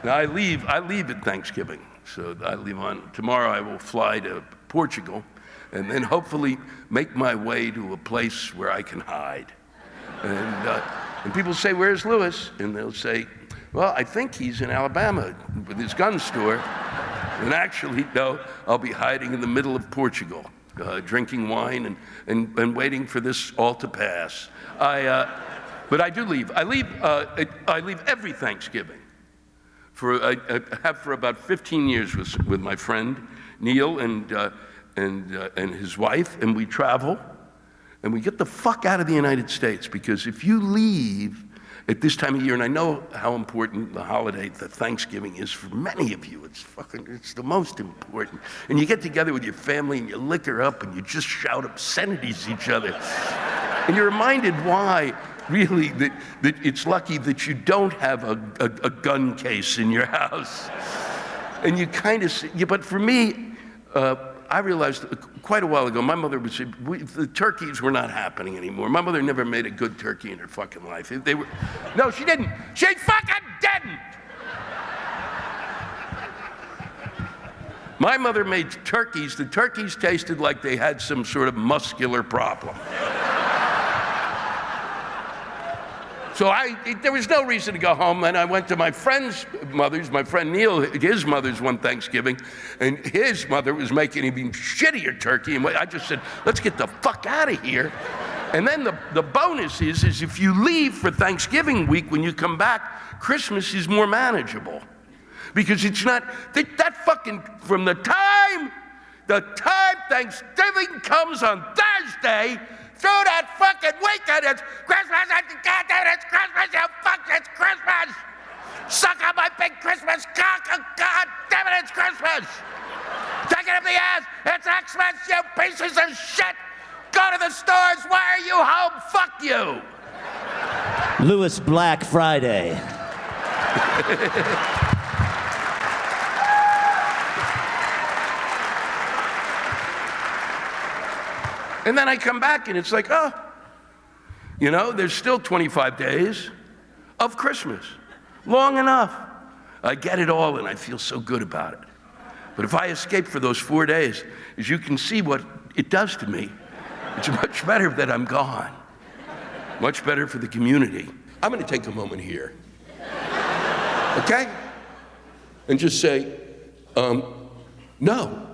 Now I leave at Thanksgiving. So I leave tomorrow I will fly to Portugal and then hopefully make my way to a place where I can hide. And people say, "Where's Lewis?" And they'll say, "Well, I think he's in Alabama with his gun store." And actually, no, I'll be hiding in the middle of Portugal, drinking wine and waiting for this all to pass. But I do leave. I leave every Thanksgiving. I have for about 15 years with my friend Neil and his wife, and we travel, and we get the fuck out of the United States, because if you leave at this time of year, and I know how important the holiday, the Thanksgiving, is for many of you. It's the most important. And you get together with your family and you liquor up and you just shout obscenities at each other. And you're reminded why, really, that it's lucky that you don't have a gun case in your house. And you kind of, but for me, I realized quite a while ago, my mother would say, the turkeys were not happening anymore. My mother never made a good turkey in her fucking life. No, she didn't. She fucking didn't. My mother made turkeys. The turkeys tasted like they had some sort of muscular problem. So there was no reason to go home, and I went to my friend's mother's, my friend Neil, his mother's one Thanksgiving, and his mother was making even shittier turkey, and I just said, let's get the fuck out of here. And then the bonus is if you leave for Thanksgiving week, when you come back, Christmas is more manageable. Because it's not, that fucking, from the time Thanksgiving comes on Thursday, through that fucking weekend, it's Christmas, goddamn, it's Christmas, you fuck, it's Christmas! Suck on my big Christmas cock, oh, God damn it, it's Christmas! Take it up the ass, it's Xmas, you pieces of shit! Go to the stores, why are you home? Fuck you! Lewis Black Friday. And then I come back and it's like, oh, there's still 25 days of Christmas. Long enough. I get it all and I feel so good about it. But if I escape for those 4 days, as you can see what it does to me, it's much better that I'm gone. Much better for the community. I'm going to take a moment here. Okay? And just say, no.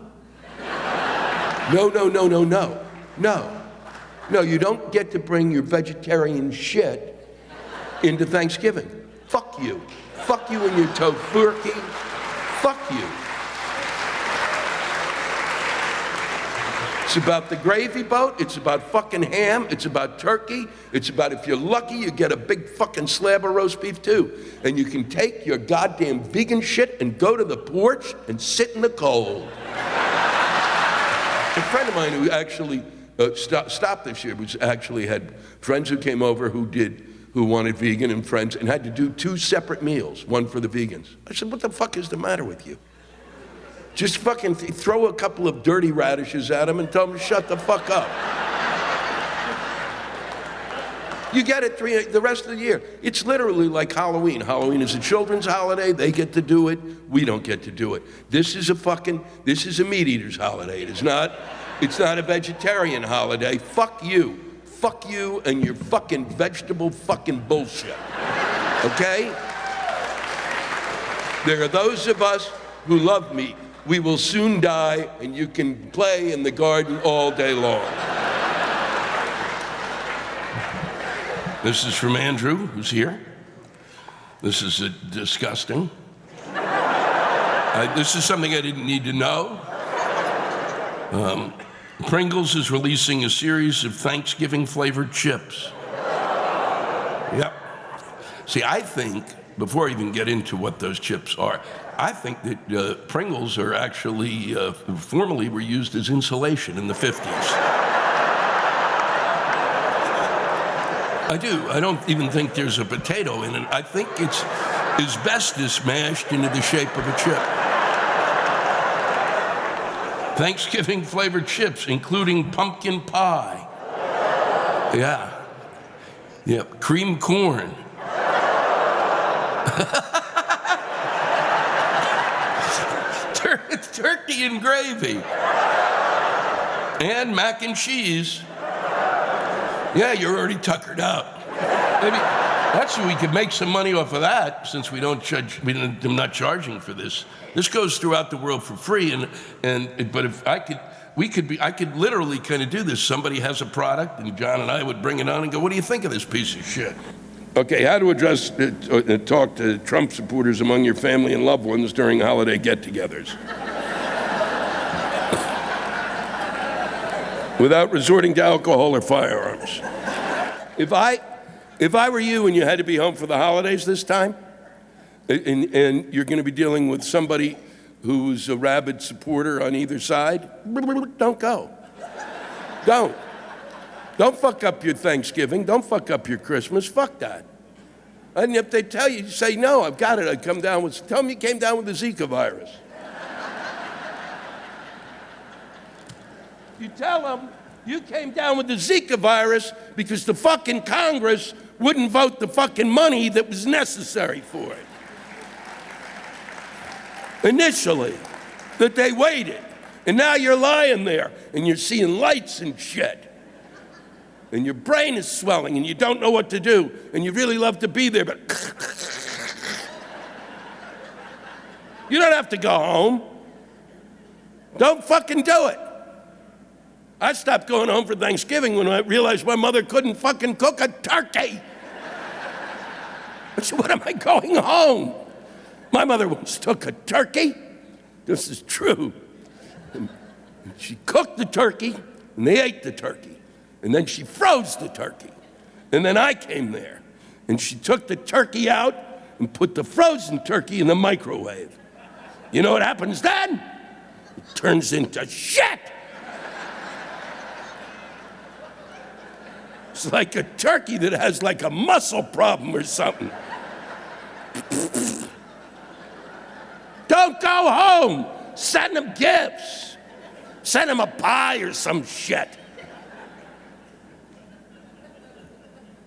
No, you don't get to bring your vegetarian shit into Thanksgiving. Fuck you. Fuck you and your tofurkey. Fuck you. It's about the gravy boat. It's about fucking ham. It's about turkey. It's about, if you're lucky, you get a big fucking slab of roast beef too. And you can take your goddamn vegan shit and go to the porch and sit in the cold. A friend of mine who actually stopped this year actually had friends who came over who wanted vegan, and friends, and had to do 2 separate meals, one for the vegans. I said, what the fuck is the matter with you? Just fucking throw a couple of dirty radishes at them and tell them to shut the fuck up. You get it the rest of the year. It's literally like Halloween. Halloween is a children's holiday. They get to do it. We don't get to do it. This is a meat eater's holiday. It's not a vegetarian holiday. Fuck you. Fuck you and your fucking vegetable fucking bullshit. Okay? There are those of us who love meat. We will soon die, and you can play in the garden all day long. This is from Andrew, who's here. This is disgusting. This is something I didn't need to know. Pringles is releasing a series of Thanksgiving-flavored chips. Yep. See, I think, before I even get into what those chips are, I think that Pringles are actually, formerly were used as insulation in the 50s. I do. I don't even think there's a potato in it. I think it's asbestos mashed into the shape of a chip. Thanksgiving-flavored chips, including pumpkin pie. Yeah. Yep. Cream corn. turkey and gravy. And mac and cheese. Yeah, you're already tuckered out. Maybe actually we could make some money off of that since we don't charge. I'm not charging for this. This goes throughout the world for free, but if I could, I could literally kind of do this. Somebody has a product, and John and I would bring it on and go, "What do you think of this piece of shit?" Okay, how to address talk to Trump supporters among your family and loved ones during holiday get-togethers. Without resorting to alcohol or firearms. If I were you and you had to be home for the holidays this time, and you're going to be dealing with somebody who's a rabid supporter on either side, don't go. Don't fuck up your Thanksgiving. Don't fuck up your Christmas. Fuck that. And if they tell you, say, no, I've got it. Tell them you came down with the Zika virus. You tell them you came down with the Zika virus because the fucking Congress wouldn't vote the fucking money that was necessary for it. Initially, that they waited. And now you're lying there and you're seeing lights and shit. And your brain is swelling and you don't know what to do. And you really love to be there, but you don't have to go home. Don't fucking do it. I stopped going home for Thanksgiving when I realized my mother couldn't fucking cook a turkey. I said, what am I going home? My mother once took a turkey. This is true. And she cooked the turkey, and they ate the turkey. And then she froze the turkey. And then I came there, and she took the turkey out and put the frozen turkey in the microwave. You know what happens then? It turns into shit. It's like a turkey that has like a muscle problem or something. Don't go home. Send them gifts. Send them a pie or some shit.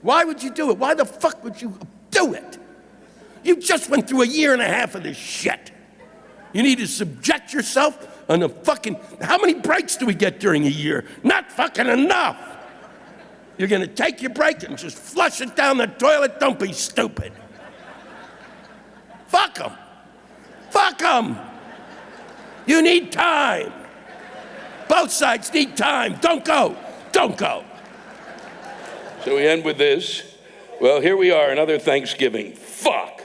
Why would you do it? Why the fuck would you do it? You just went through a year and a half of this shit. You need to subject yourself on a fucking... How many breaks do we get during a year? Not fucking enough. You're gonna take your break and just flush it down the toilet? Don't be stupid. Fuck them. Fuck them. You need time. Both sides need time. Don't go. Don't go. So we end with this. Well, here we are, another Thanksgiving. Fuck.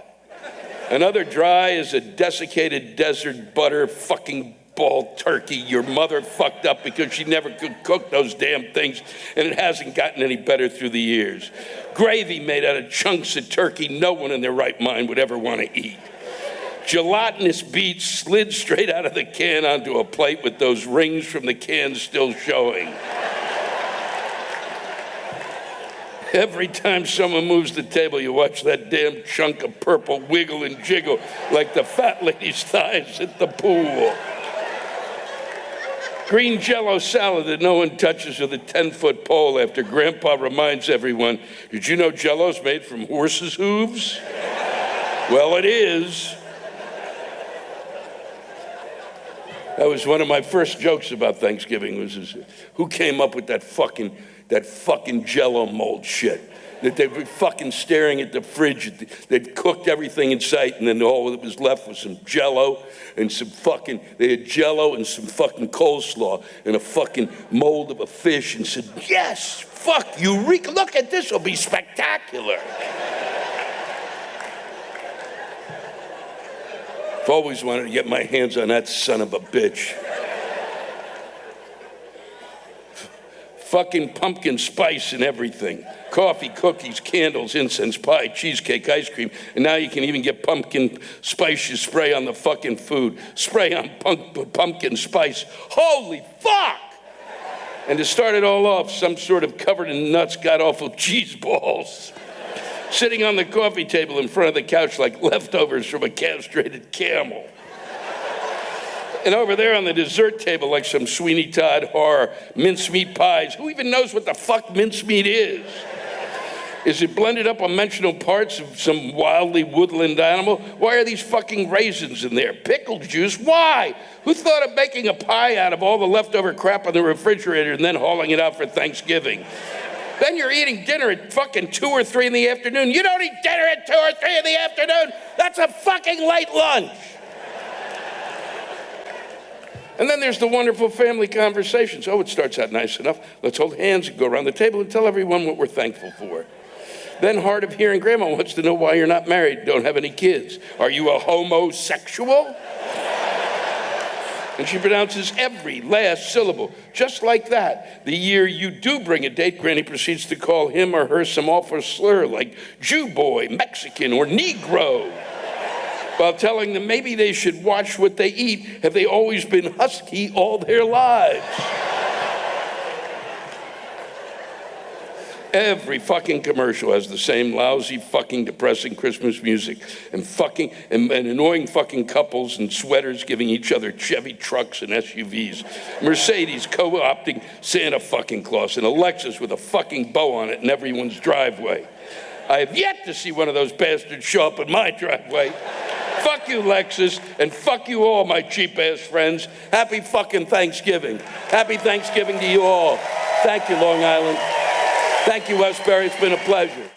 Another dry as a desiccated desert butter fucking ball turkey your mother fucked up because she never could cook those damn things, and it hasn't gotten any better through the years. Gravy made out of chunks of turkey no one in their right mind would ever want to eat. Gelatinous beets slid straight out of the can onto a plate with those rings from the can still showing. Every time someone moves the table, you watch that damn chunk of purple wiggle and jiggle like the fat lady's thighs at the pool. Green Jell-O salad that no one touches with a 10-foot pole after Grandpa reminds everyone, did you know Jell-O's made from horses' hooves? Well, it is. That was one of my first jokes about Thanksgiving was who came up with that fucking Jell-O mold shit? That they'd be fucking staring at the fridge. They'd cooked everything in sight, and then all that was left was some Jell-O and they had Jell-O and some fucking coleslaw and a fucking mold of a fish, and said, yes, fuck, eureka, look at this, will be spectacular. I've always wanted to get my hands on that son of a bitch. Fucking pumpkin spice and everything. Coffee, cookies, candles, incense, pie, cheesecake, ice cream. And now you can even get pumpkin spice you spray on the fucking food. Spray on pumpkin spice. Holy fuck! And to start it all off, some sort of covered in nuts, god-awful cheese balls. Sitting on the coffee table in front of the couch like leftovers from a castrated camel. And over there on the dessert table, like some Sweeney Todd horror, mincemeat pies. Who even knows what the fuck mincemeat is? Is it blended up unmentionable parts of some wildly woodland animal? Why are these fucking raisins in there? Pickle juice? Why? Who thought of making a pie out of all the leftover crap in the refrigerator and then hauling it out for Thanksgiving? Then you're eating dinner at fucking 2 or 3 in the afternoon. You don't eat dinner at 2 or 3 in the afternoon. That's a fucking late lunch. And then there's the wonderful family conversations. Oh, it starts out nice enough. Let's hold hands and go around the table and tell everyone what we're thankful for. Then hard of hearing, grandma wants to know why you're not married, don't have any kids. Are you a homosexual? And she pronounces every last syllable, just like that. The year you do bring a date, Granny proceeds to call him or her some awful slur like Jew boy, Mexican, or Negro, while telling them maybe they should watch what they eat. Have they always been husky all their lives? Every fucking commercial has the same lousy, fucking depressing Christmas music and annoying fucking couples in sweaters giving each other Chevy trucks and SUVs. Mercedes co-opting Santa fucking Claus and a Lexus with a fucking bow on it in everyone's driveway. I have yet to see one of those bastards show up in my driveway. Fuck you, Lexus, and fuck you all, my cheap-ass friends. Happy fucking Thanksgiving. Happy Thanksgiving to you all. Thank you, Long Island. Thank you, Westbury. It's been a pleasure.